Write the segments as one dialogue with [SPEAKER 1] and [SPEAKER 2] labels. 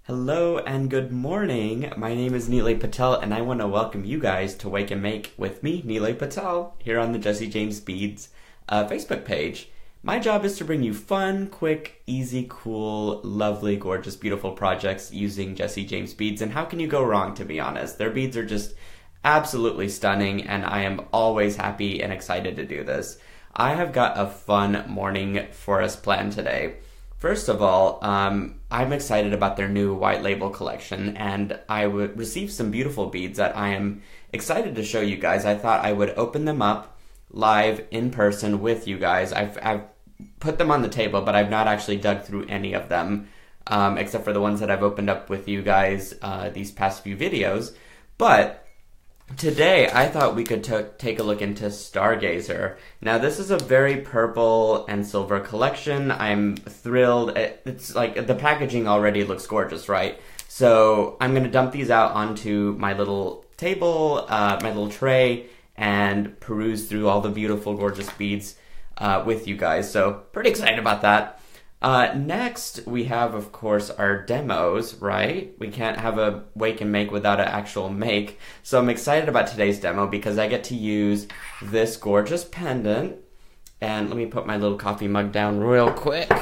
[SPEAKER 1] Hello and good morning. My name is Nealay Patel and I want to welcome you guys to Wake and Make with me, Nealay Patel, here on the Jesse James Beads Facebook page. My job is to bring you fun, quick, easy, cool, lovely, gorgeous, beautiful projects using Jesse James Beads. And how can you go wrong, to be honest? Their beads are just absolutely stunning and I am always happy and excited to do this. I have got a fun morning for us planned today. First of all, I'm excited about their new white label collection, and I received some beautiful beads that I am excited to show you guys. I thought I would open them up live in person with you guys. I've put them on the table, but I've not actually dug through any of them, except for the ones that I've opened up with you guys these past few videos. But today, I thought we could take a look into Stargazer. Now, this is a very purple and silver collection. I'm thrilled. It's like the packaging already looks gorgeous, right? So I'm going to dump these out onto my little table, my little tray, and peruse through all the beautiful, gorgeous beads with you guys. So pretty excited about that. Next, we have, of course, our demos, right? We can't have a wake and make without an actual make. So I'm excited about today's demo because I get to use this gorgeous pendant. And let me put my little coffee mug down real quick.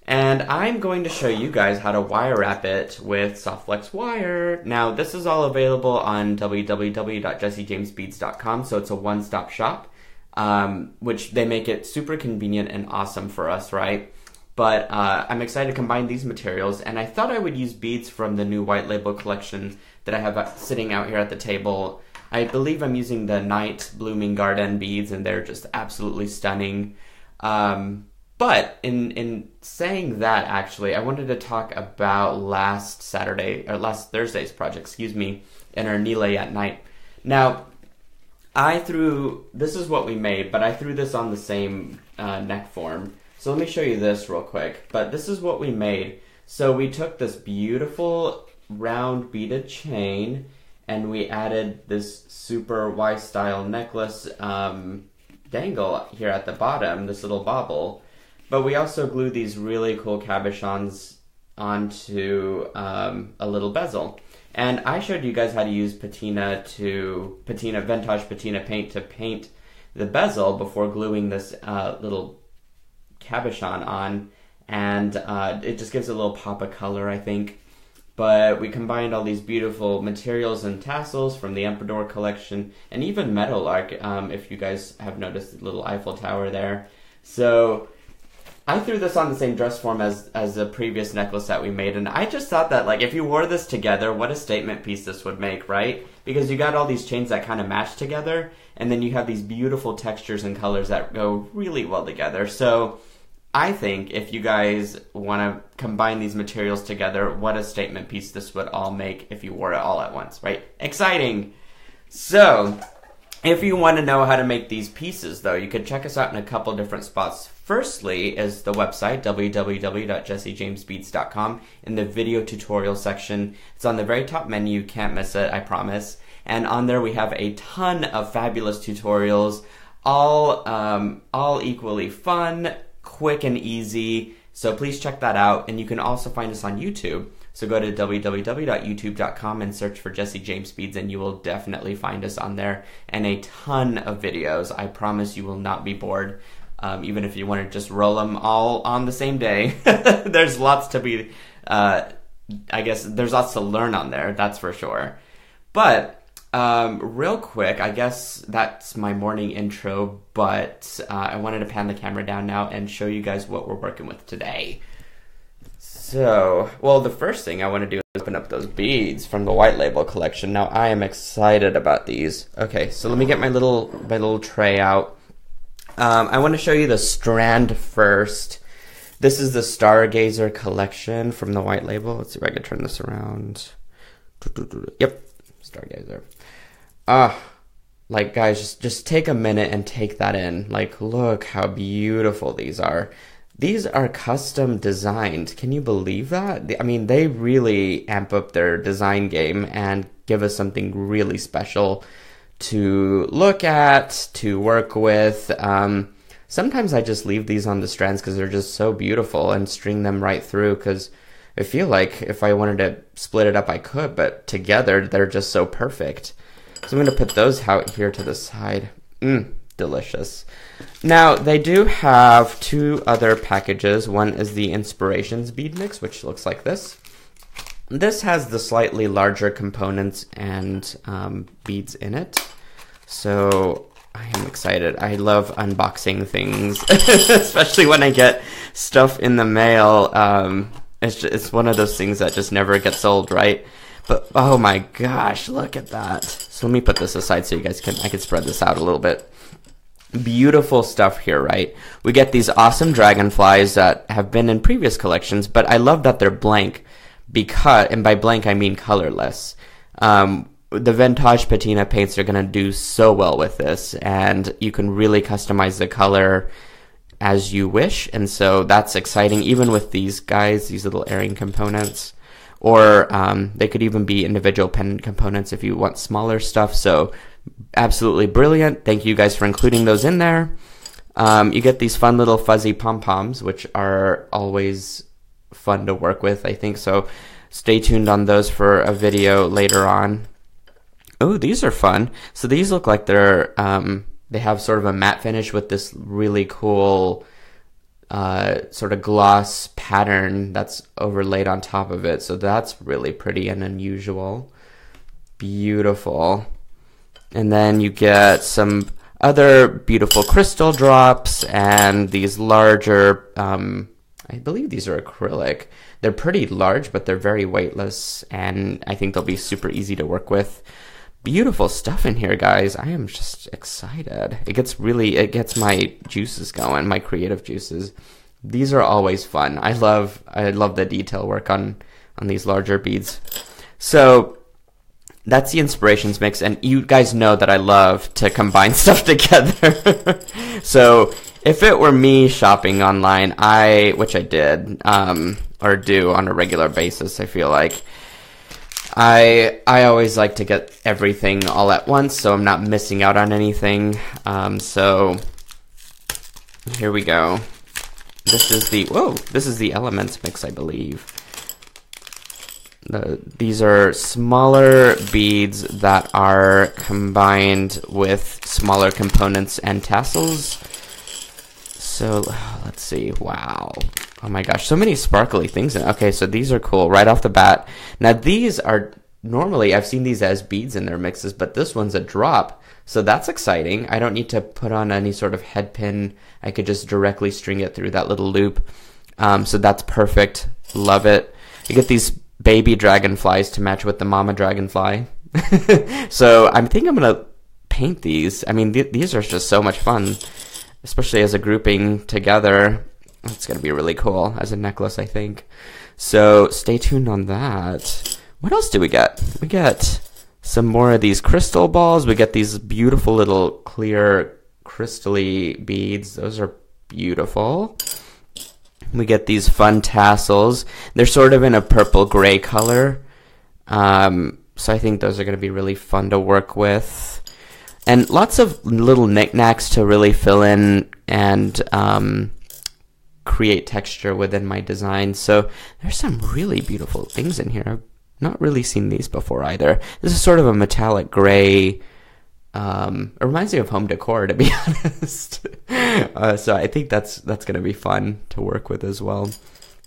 [SPEAKER 1] And I'm going to show you guys how to wire wrap it with Softflex wire. Now, this is all available on www.jessejamesbeads.com, so it's a one-stop shop, which they make it super convenient and awesome for us, right? But I'm excited to combine these materials, and I thought I would use beads from the new white label collection that I have sitting out here at the table. I believe I'm using the Night Blooming Garden beads, and they're just absolutely stunning. But in saying that, actually, I wanted to talk about last Thursday's project, in our Nealay at night. Now, this is what we made, but I threw this on the same neck form. So let me show you this real quick. But this is what we made. So we took this beautiful round beaded chain and we added this super Y-style necklace dangle here at the bottom, this little bobble. But we also glued these really cool cabochons onto a little bezel. And I showed you guys how to use vintage patina paint to paint the bezel before gluing this little cabochon on, and it just gives a little pop of color, I think. But we combined all these beautiful materials and tassels from the Emperador collection, and even Meadowlark, if you guys have noticed the little Eiffel Tower there. So I threw this on the same dress form as the previous necklace that we made, and I just thought that, like, if you wore this together, what a statement piece this would make, right? Because you got all these chains that kind of match together, and then you have these beautiful textures and colors that go really well together. So I think if you guys want to combine these materials together, what a statement piece this would all make if you wore it all at once, right? Exciting! So, if you want to know how to make these pieces, though, you could check us out in a couple different spots. Firstly is the website, www.jessejamesbeads.com, in the video tutorial section. It's on the very top menu. You can't miss it, I promise. And on there we have a ton of fabulous tutorials, all equally fun, quick and easy, so please check that out. And you can also find us on YouTube, so go to www.youtube.com and search for Jesse James Beads, and you will definitely find us on there, and a ton of videos. I promise you will not be bored, even if you want to just roll them all on the same day. There's lots to be, I guess there's lots to learn on there, that's for sure. But real quick, I guess that's my morning intro, but I wanted to pan the camera down now and show you guys what we're working with today. So, well, the first thing I want to do is open up those beads from the white label collection. Now, I am excited about these. Okay, so let me get my little tray out. I want to show you the strand first. This is the Stargazer collection from the white label. Let's see if I can turn this around. Yep, Stargazer. Like, guys, just take a minute and take that in. Like, look how beautiful these are. These are custom designed. Can you believe that? I mean, they really amp up their design game and give us something really special to look at, to work with. Sometimes I just leave these on the strands because they're just so beautiful and string them right through because I feel like if I wanted to split it up, I could, but together they're just so perfect. So I'm going to put those out here to the side. Delicious. Now, they do have 2 other packages. One is the Inspirations bead mix, which looks like this. This has the slightly larger components and beads in it. So I am excited. I love unboxing things, especially when I get stuff in the mail. It's one of those things that just never gets old, right? But oh my gosh, look at that. So let me put this aside so I can spread this out a little bit. Beautiful stuff here, right? We get these awesome dragonflies that have been in previous collections, but I love that they're blank and by blank I mean colorless. The vintage patina paints are going to do so well with this, and you can really customize the color as you wish, and so that's exciting, even with these guys, these little airing components. Or they could even be individual pendant components if you want smaller stuff. So absolutely brilliant. Thank you guys for including those in there. You get these fun little fuzzy pom-poms, which are always fun to work with, I think. So stay tuned on those for a video later on. Oh, these are fun. So these look like they have sort of a matte finish with this really cool sort of gloss pattern that's overlaid on top of it. So that's really pretty and unusual. Beautiful. And then you get some other beautiful crystal drops and these larger, I believe these are acrylic. They're pretty large, but they're very weightless, and I think they'll be super easy to work with. Beautiful stuff in here, guys. I am just excited. It gets my juices going, my creative juices. These are always fun. I love the detail work on these larger beads. So that's the Inspirations mix, and you guys know that I love to combine stuff together. So if it were me shopping online, which I did, or do on a regular basis, I feel like, I always like to get everything all at once, so I'm not missing out on anything. So here we go. This is the Elements mix, I believe. These are smaller beads that are combined with smaller components and tassels. So let's see. Wow. Oh my gosh, so many sparkly things. Okay, so these are cool right off the bat. Now these are normally, I've seen these as beads in their mixes, but this one's a drop. So that's exciting. I don't need to put on any sort of head pin. I could just directly string it through that little loop. So that's perfect. Love it. You get these baby dragonflies to match with the mama dragonfly. So I think I'm going to paint these. I mean, these are just so much fun, especially as a grouping together. It's going to be really cool as a necklace, I think. So stay tuned on that. What else do we get? We get some more of these crystal balls. We get these beautiful little clear crystally beads. Those are beautiful. We get these fun tassels. They're sort of in a purple gray color. So I think those are going to be really fun to work with. And lots of little knickknacks to really fill in and create texture within my design. So there's some really beautiful things in here. I've not really seen these before either. This is sort of a metallic gray. It reminds me of home decor, to be honest. So I think that's going to be fun to work with as well.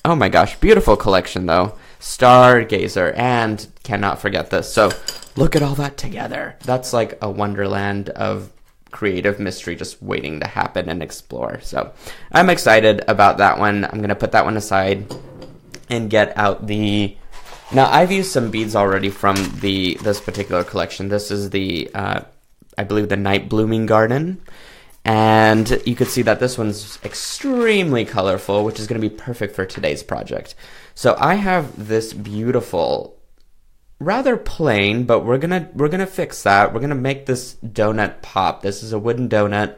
[SPEAKER 1] Oh my gosh, beautiful collection though. Stargazer, and cannot forget this. So look at all that together. That's like a wonderland of creative mystery just waiting to happen and explore. So I'm excited about that one. I'm going to put that one aside and get out the... Now, I've used some beads already from this particular collection. This is the, I believe, the Night Blooming Garden. And you could see that this one's extremely colorful, which is going to be perfect for today's project. So I have this beautiful, rather plain, but we're gonna fix that. We're gonna make this donut pop. This is a wooden donut.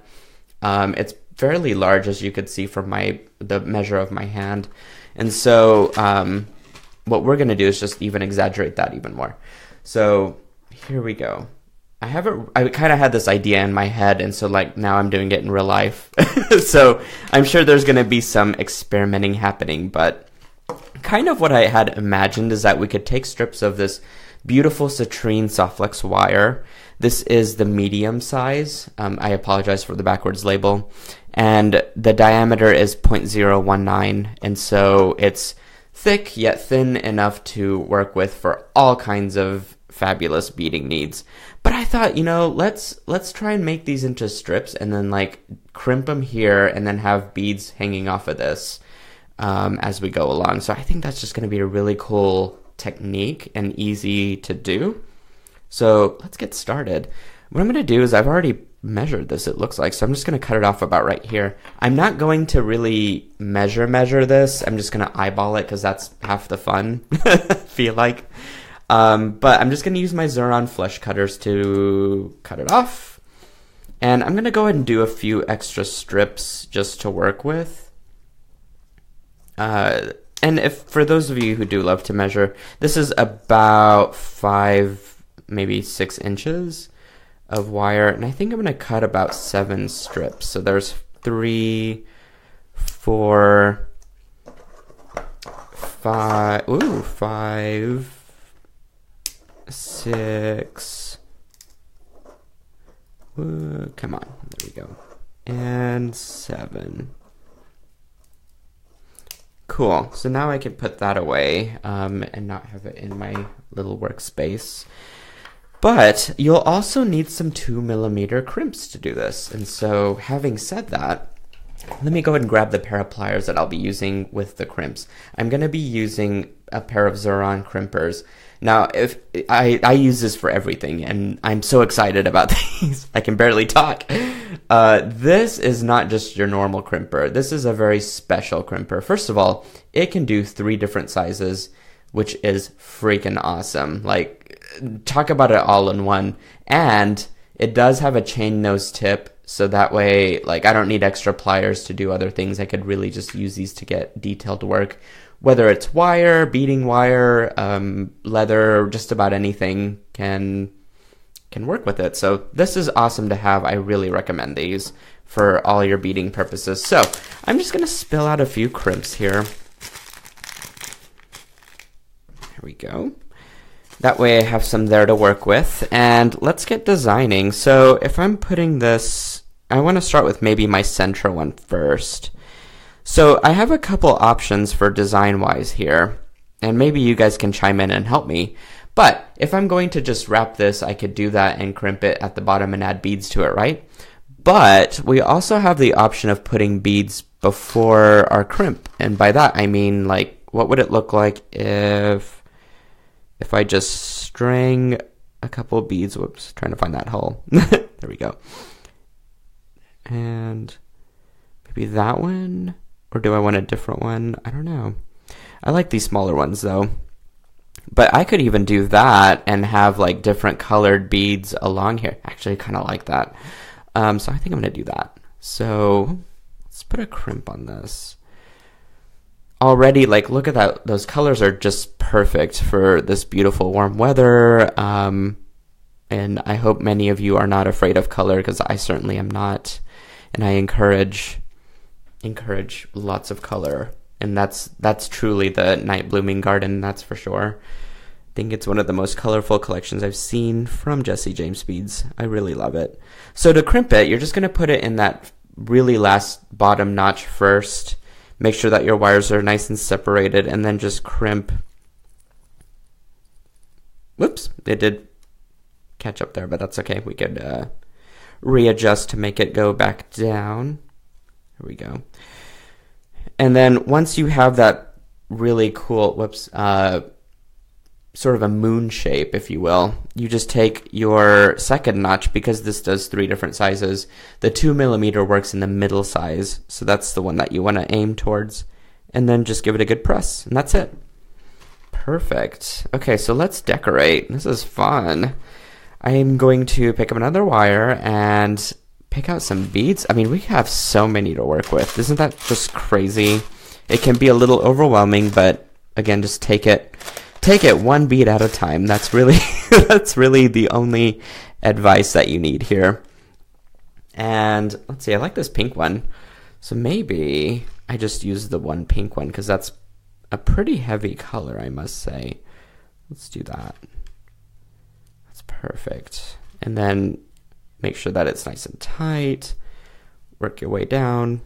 [SPEAKER 1] It's fairly large, as you could see from the measure of my hand. And so what we're gonna do is just even exaggerate that even more. So here we go. I kind of had this idea in my head, and so like now I'm doing it in real life. So I'm sure there's going to be some experimenting happening, but kind of what I had imagined is that we could take strips of this beautiful citrine softflex wire. This is the medium size. I apologize for the backwards label. And the diameter is 0.019, and so it's thick yet thin enough to work with for all kinds of fabulous beading needs. But I thought, let's try and make these into strips and then like crimp them here and then have beads hanging off of this as we go along. So I think that's just going to be a really cool technique and easy to do. So let's get started. What I'm going to do is I've already measured this, it looks like, so I'm just going to cut it off about right here. I'm not going to really measure this. I'm just going to eyeball it because that's half the fun, feel like. But I'm just going to use my Xuron flesh cutters to cut it off. And I'm going to go ahead and do a few extra strips just to work with. And if for those of you who do love to measure, this is about 5, maybe 6 inches of wire. And I think I'm going to cut about 7 strips. So there's 3, 4, 5, 6. Come on, there we go. And 7. Cool. So now I can put that away and not have it in my little workspace. But you'll also need some 2mm crimps to do this. And so having said that, let me go ahead and grab the pair of pliers that I'll be using with the crimps. I'm going to be using a pair of Xuron crimpers. Now, if I use this for everything, and I'm so excited about these, I can barely talk. This is not just your normal crimper. This is a very special crimper. First of all, it can do 3 different sizes, which is freaking awesome. Like, talk about it all in one. And it does have a chain nose tip, so that way, like, I don't need extra pliers to do other things. I could really just use these to get detailed work. Whether it's wire, beading wire, leather, just about anything can work with it. So this is awesome to have. I really recommend these for all your beading purposes. So I'm just going to spill out a few crimps here. There we go. That way I have some there to work with. And let's get designing. So if I'm putting this, I want to start with maybe my center one first. So I have a couple options for design-wise here, and maybe you guys can chime in and help me. But if I'm going to just wrap this, I could do that and crimp it at the bottom and add beads to it, right? But we also have the option of putting beads before our crimp. And by that, I mean, like, what would it look like if I just string a couple of beads? Whoops, trying to find that hole. There we go. And maybe that one? Or do I want a different one? I don't know. I like these smaller ones though. But I could even do that and have like different colored beads along here. Actually, I kind of like that. So I think I'm going to do that. So let's put a crimp on this. Already, like, look at that. Those colors are just perfect for this beautiful warm weather. And I hope many of you are not afraid of color, because I certainly am not. And I encourage lots of color, and that's truly the Night Blooming Garden, that's for sure. I think it's one of the most colorful collections I've seen from Jesse James Beads. I really love it. So to crimp it, you're just going to put it in that really last bottom notch first. Make sure that your wires are nice and separated, and then just crimp. Whoops, it did catch up there, but that's okay. We could readjust to make it go back down. Here we go. And then once you have that really cool, sort of a moon shape, if you will, you just take your second notch, because this does 3 different sizes. The 2mm works in the middle size, so that's the one that you want to aim towards. And then just give it a good press, and that's it. Perfect. Okay, so let's decorate. This is fun. I'm going to pick up another wire and pick out some beads. I mean, we have so many to work with. Isn't that just crazy? It can be a little overwhelming, but again, just take it one bead at a time. That's really that's really the only advice that you need here. And let's see, I like this pink one. So maybe I just use the one pink one, because that's a pretty heavy color, I must say. Let's do that. That's perfect. And then make sure that it's nice and tight. Work your way down.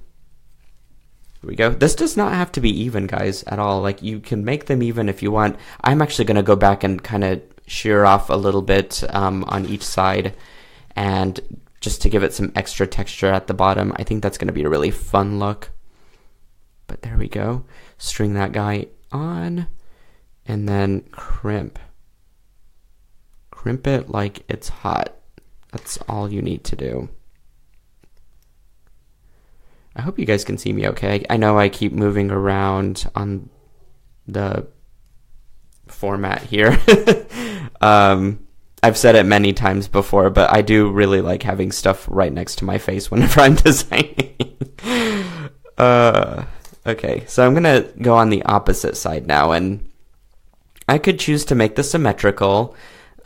[SPEAKER 1] Here we go. This does not have to be even, guys, at all. Like, you can make them even if you want. I'm actually going to go back and kind of shear off a little bit on each side, and just to give it some extra texture at the bottom. I think that's going to be a really fun look. But there we go. String that guy on, and then crimp. Crimp it like it's hot. That's all you need to do. I hope you guys can see me okay. I know I keep moving around on the format here. I've said it many times before, but I do really like having stuff right next to my face whenever I'm designing. Okay, so I'm going to go on the opposite side now, and I could choose to make this symmetrical.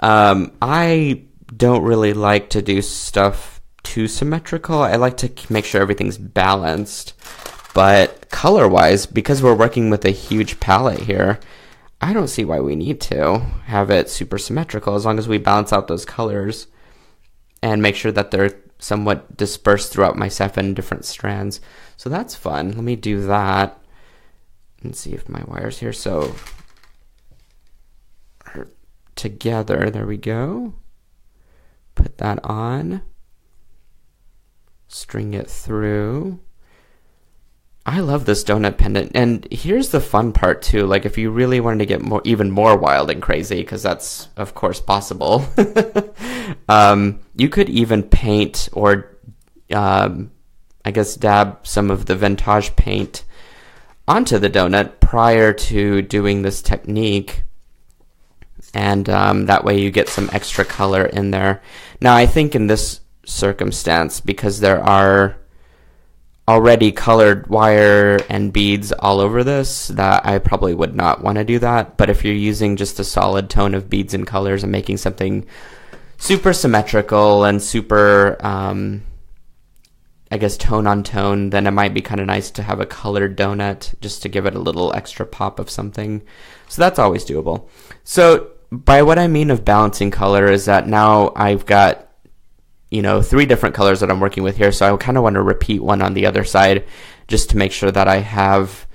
[SPEAKER 1] I don't really like to do stuff too symmetrical. I like to make sure everything's balanced. But color-wise, because we're working with a huge palette here, I don't see why we need to have it super symmetrical, as long as we balance out those colors and make sure that they're somewhat dispersed throughout my 7 different strands. So that's fun. Let me do that and see if my wire's here. So together, there we go. Put that on. String it through. I love this donut pendant, and here's the fun part too. Like, if you really wanted to get even more wild and crazy, because that's of course possible, you could even paint or I guess dab some of the vintage paint onto the donut prior to doing this technique, and that way you get some extra color in there. Now, I think in this circumstance, because there are already colored wire and beads all over this, that I probably would not want to do that. But if you're using just a solid tone of beads and colors and making something super symmetrical and super, I guess, tone on tone, then it might be kind of nice to have a colored donut just to give it a little extra pop of something. So that's always doable. So by what I mean of balancing color is that now I've got 3 different colors that I'm working with here, so I kind of want to repeat one on the other side just to make sure that I have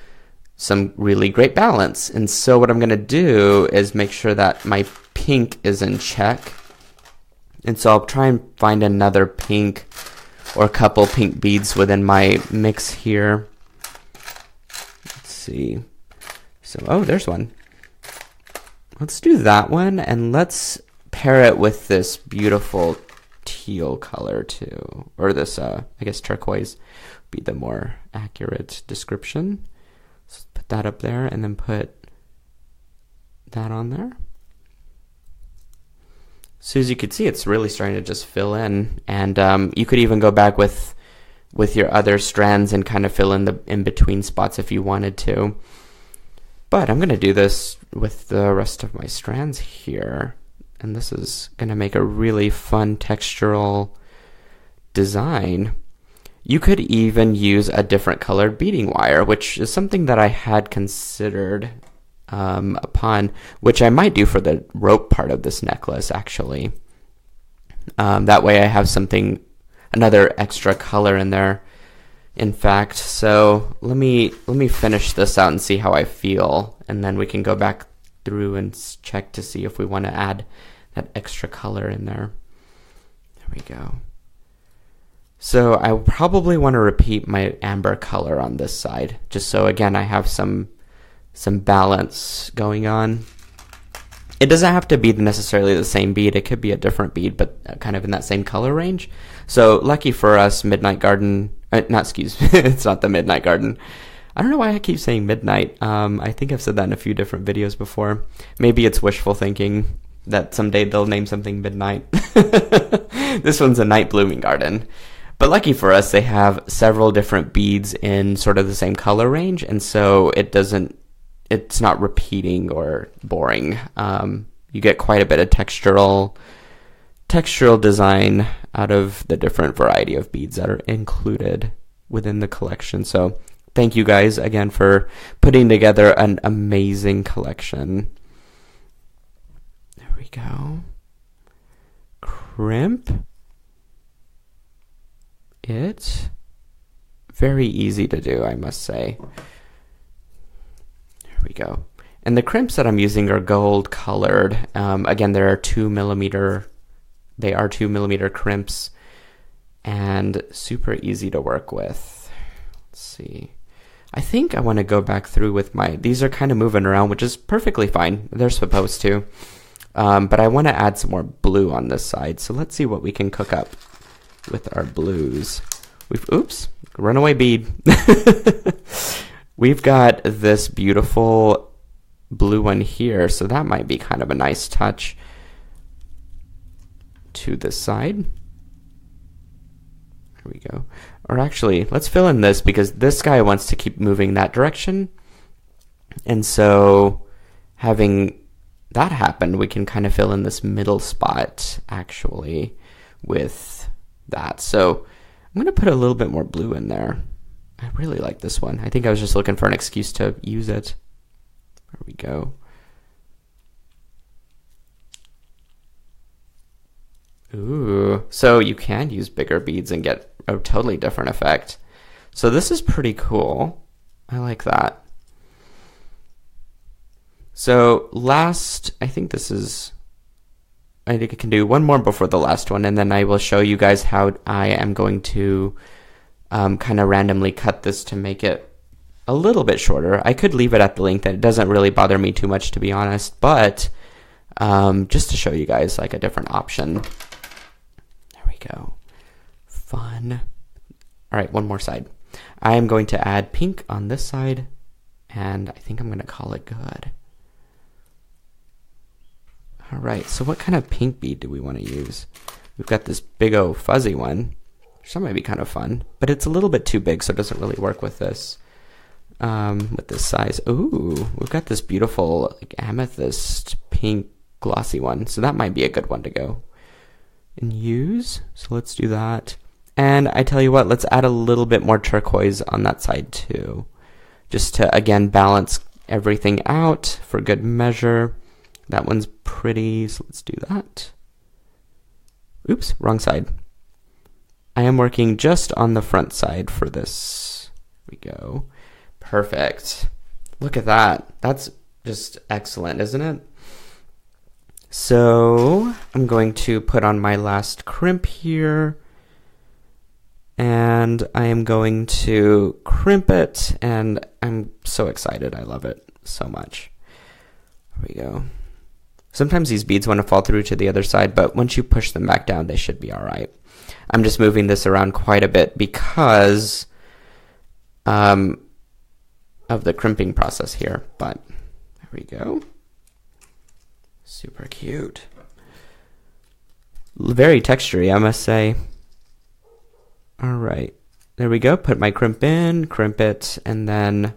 [SPEAKER 1] some really great balance. And so what I'm going to do is make sure that my pink is in check. And so I'll try and find another pink or a couple pink beads within my mix here. Let's see. So, oh, there's one. Let's do that one, and let's pair it with this beautiful teal color too, or this I guess turquoise would be the more accurate description. So put that up there, and then put that on there. So as you can see, it's really starting to just fill in, and you could even go back with your other strands and kind of fill in the in-between spots if you wanted to. But I'm going to do this with the rest of my strands here. And this is going to make a really fun textural design. You could even use a different colored beading wire, which is something that I had considered upon, which I might do for the rope part of this necklace, actually. That way I have another extra color in there, in fact. So let me finish this out and see how I feel, and then we can go back through and check to see if we want to add that extra color in there. There we go. So I probably want to repeat my amber color on this side, just so again I have some balance going on. It doesn't have to be necessarily the same bead. It could be a different bead, but kind of in that same color range. So lucky for us, Midnight Garden, it's not the Midnight Garden. I don't know why I keep saying midnight. I think I've said that in a few different videos before. Maybe it's wishful thinking that someday they'll name something midnight. This one's a night blooming garden. But lucky for us, they have several different beads in sort of the same color range, and so it's not repeating or boring. You get quite a bit of textural design out of the different variety of beads that are included within the collection. So thank you guys again for putting together an amazing collection. There we go. Crimp it. Very easy to do, I must say. There we go. And the crimps that I'm using are gold colored. Again, they are 2 millimeter crimps and super easy to work with. Let's see. I think I want to go back through with these are kind of moving around, which is perfectly fine. They're supposed to. But I want to add some more blue on this side. So let's see what we can cook up with our blues. Oops, runaway bead. We've got this beautiful blue one here, so that might be kind of a nice touch to this side. There we go. Or actually, let's fill in this because this guy wants to keep moving that direction. And so having that happen, we can kind of fill in this middle spot actually with that. So I'm going to put a little bit more blue in there. I really like this one. I think I was just looking for an excuse to use it. There we go. Ooh, so you can use bigger beads and get a totally different effect. So this is pretty cool. I like that. So I think I can do one more before the last one, and then I will show you guys how I am going to kind of randomly cut this to make it a little bit shorter. I could leave it at the length, and it doesn't really bother me too much, to be honest, but just to show you guys like a different option. There we go. Fun. All right, one more side. I am going to add pink on this side, and I think I'm going to call it good. All right, so what kind of pink bead do we want to use? We've got this big old fuzzy one, which that might be kind of fun, but it's a little bit too big, so it doesn't really work with this size. Ooh, we've got this beautiful like amethyst pink glossy one, so that might be a good one to go and use. So let's do that. And I tell you what, let's add a little bit more turquoise on that side too, just to, again, balance everything out for good measure. That one's pretty, so let's do that. Oops, wrong side. I am working just on the front side for this. There we go. Perfect. Look at that. That's just excellent, isn't it? So I'm going to put on my last crimp here. And I am going to crimp it, and I'm so excited. I love it so much. There we go. Sometimes these beads want to fall through to the other side, but once you push them back down, they should be all right. I'm just moving this around quite a bit because of the crimping process here, but there we go. Super cute. Very textury, I must say. All right, there we go. Put my crimp in, crimp it, and then...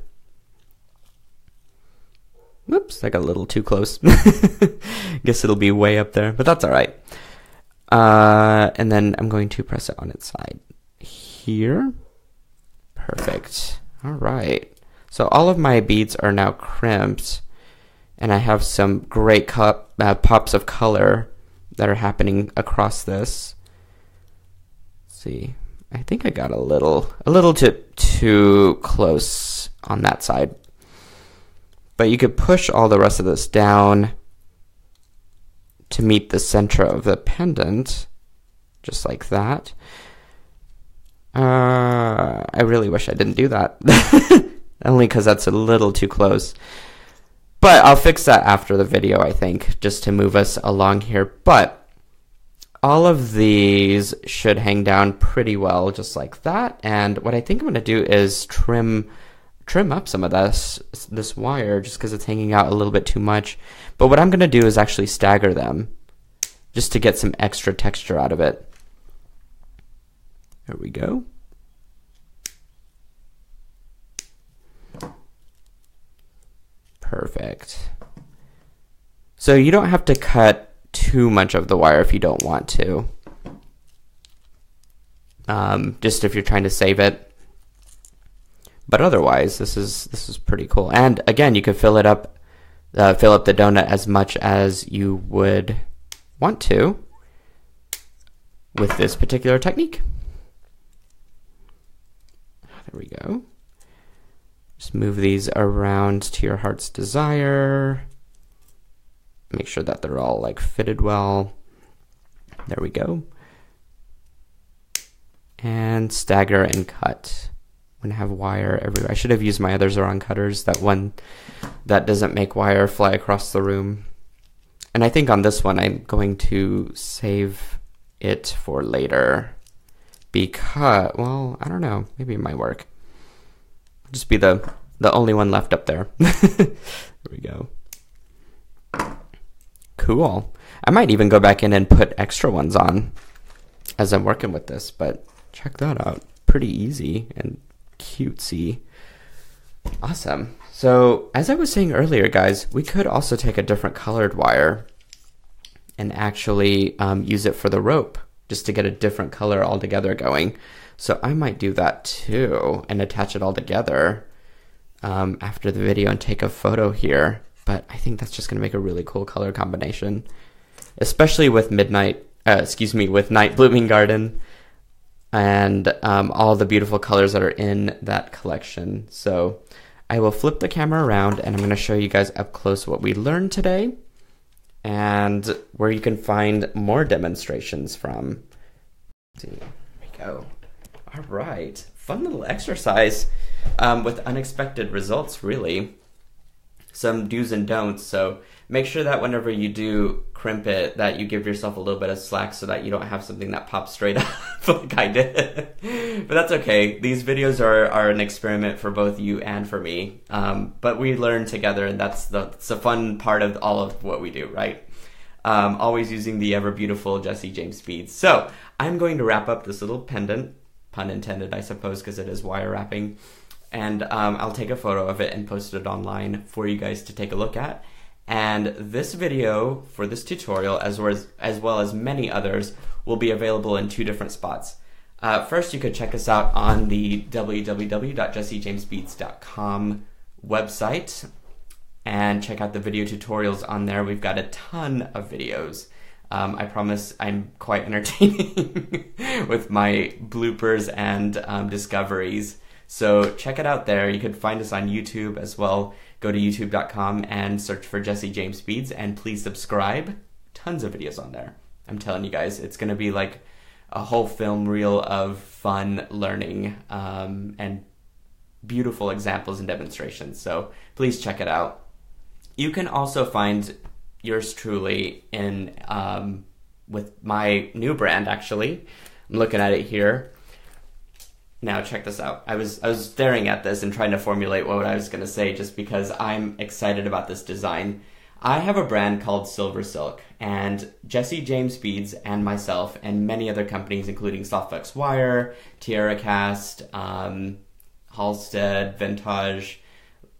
[SPEAKER 1] Whoops, I got a little too close. Guess it'll be way up there, but that's all right. And then I'm going to press it on its side here. Perfect. All right. So all of my beads are now crimped, and I have some great pops of color that are happening across this. Let's see. I think I got a little too close on that side. But you could push all the rest of this down to meet the center of the pendant, just like that. I really wish I didn't do that. Only because that's a little too close. But I'll fix that after the video, I think, just to move us along here. But all of these should hang down pretty well, just like that. And what I think I'm going to do is trim up some of this wire, just because it's hanging out a little bit too much. But what I'm going to do is actually stagger them, just to get some extra texture out of it. There we go. Perfect. So you don't have to cut too much of the wire if you don't want to. Just if you're trying to save it. But otherwise, this is pretty cool. And again, you could fill up the donut as much as you would want to with this particular technique. There we go. Just move these around to your heart's desire. Make sure that they're all like fitted well. There we go. And stagger and cut. I'm gonna have wire everywhere. I should have used my other Zoran cutters. That one that doesn't make wire fly across the room. And I think on this one I'm going to save it for later because, well, I don't know, maybe it might work. Just be the only one left up there. There we go. Cool. I might even go back in and put extra ones on as I'm working with this, but check that out. Pretty easy and cutesy. Awesome. So as I was saying earlier, guys, we could also take a different colored wire and actually use it for the rope just to get a different color altogether going. So I might do that too and attach it all together after the video and take a photo here. But I think that's just going to make a really cool color combination, especially with with Night Blooming Garden and all the beautiful colors that are in that collection. So I will flip the camera around and I'm going to show you guys up close what we learned today and where you can find more demonstrations from. There we go. All right. Fun little exercise with unexpected results, really. Some do's and don'ts. So make sure that whenever you do crimp it, that you give yourself a little bit of slack so that you don't have something that pops straight up like I did. But that's okay. These videos are an experiment for both you and for me. But we learn together, and that's the fun part of all of what we do, right? Always using the ever beautiful Jesse James beads. So I'm going to wrap up this little pendant, pun intended, I suppose, because it is wire wrapping. And I'll take a photo of it and post it online for you guys to take a look at. And this video for this tutorial, as well as many others, will be available in 2 different spots. First, you could check us out on the www.jessejamesbeads.com website and check out the video tutorials on there. We've got a ton of videos. I promise I'm quite entertaining with my bloopers and discoveries. So check it out there. You could find us on YouTube as well. Go to youtube.com and search for Jesse James Beads, and please subscribe. Tons of videos on there. I'm telling you guys, it's going to be like a whole film reel of fun learning and beautiful examples and demonstrations. So please check it out. You can also find yours truly in with my new brand, actually. I'm looking at it here. Now check this out. I was staring at this and trying to formulate what I was going to say just because I'm excited about this design. I have a brand called Silver Silk, and Jesse James Beads and myself and many other companies, including Softflex Wire, Tierra Cast, Halstead, Vintage,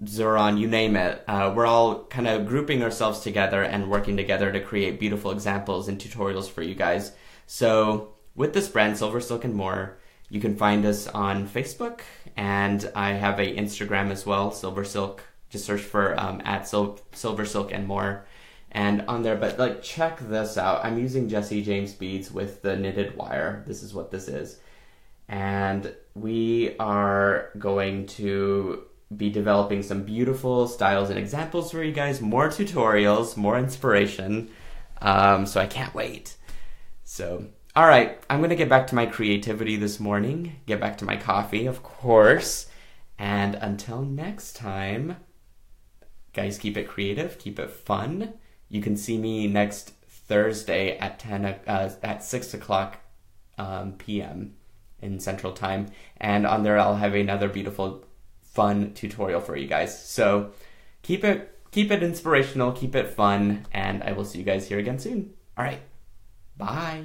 [SPEAKER 1] Zoran, you name it. We're all kind of grouping ourselves together and working together to create beautiful examples and tutorials for you guys. So with this brand, Silver Silk and More, you can find us on Facebook, and I have a Instagram as well, Silver Silk. Just search for at Silver Silk and More, and on there. But like, check this out. I'm using Jesse James Beads with the knitted wire. This is what this is, and we are going to be developing some beautiful styles and examples for you guys. More tutorials, more inspiration. So I can't wait. So. All right, I'm going to get back to my creativity this morning, get back to my coffee, of course, and until next time, guys, keep it creative, keep it fun. You can see me next Thursday at 6 o'clock p.m. in Central Time, and on there I'll have another beautiful, fun tutorial for you guys. So keep it inspirational, keep it fun, and I will see you guys here again soon. All right, bye.